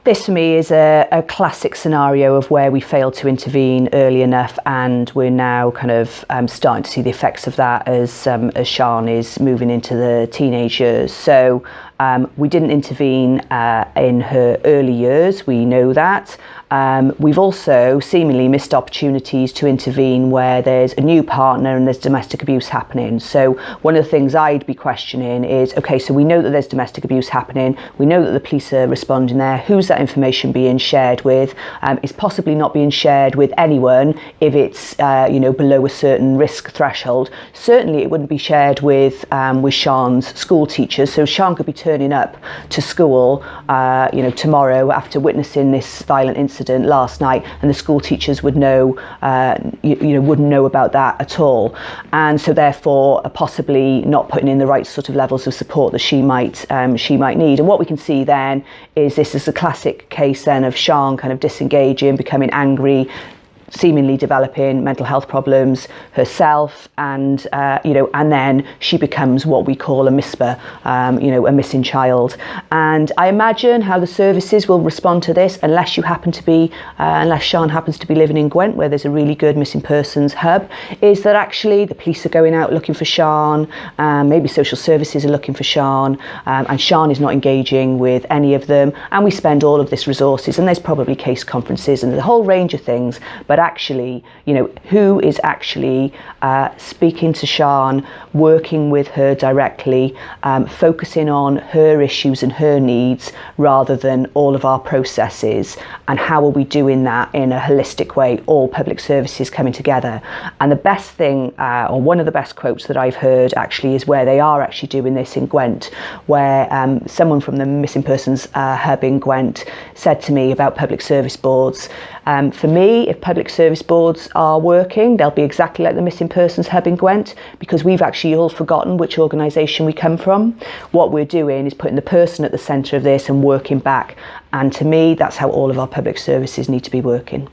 This for me is a classic scenario of where we failed to intervene early enough, and we're now kind of starting to see the effects of that as Sian is moving into the teenage years. So we didn't intervene in her early years, we know that. We've also seemingly missed opportunities to intervene where there's a new partner and there's domestic abuse happening. So one of the things I'd be questioning is, okay, so we know that there's domestic abuse happening, we know that the police are responding there, who's that information being shared with? It's possibly not being shared with anyone if it's below a certain risk threshold. Certainly it wouldn't be shared with Sian's school teachers, so Sian could be turning up to school tomorrow after witnessing this violent incident last night, and the school teachers would know wouldn't know about that at all, and so therefore possibly not putting in the right sort of levels of support that she might need. And what we can see then is this is a classic case then of Sian kind of disengaging, becoming angry, seemingly developing mental health problems herself, and then she becomes what we call a MISPA, a missing child. And I imagine how the services will respond to this, unless Sian happens to be living in Gwent, where there's a really good missing persons hub, is that actually the police are going out looking for Sian, maybe social services are looking for Sian, and Sian is not engaging with any of them, and we spend all of this resources, and there's probably case conferences and a whole range of things, but actually, who is actually speaking to Sian, working with her directly, focusing on her issues and her needs rather than all of our processes, and how are we doing that in a holistic way, all public services coming together. And the best thing, or one of the best quotes that I've heard actually, is where they are actually doing this in Gwent, where someone from the Missing Persons Hub in Gwent said to me about public service boards. For me, if public service boards are working, they'll be exactly like the Missing Persons Hub in Gwent, because we've actually all forgotten which organisation we come from. What we're doing is putting the person at the centre of this and working back. And to me, that's how all of our public services need to be working.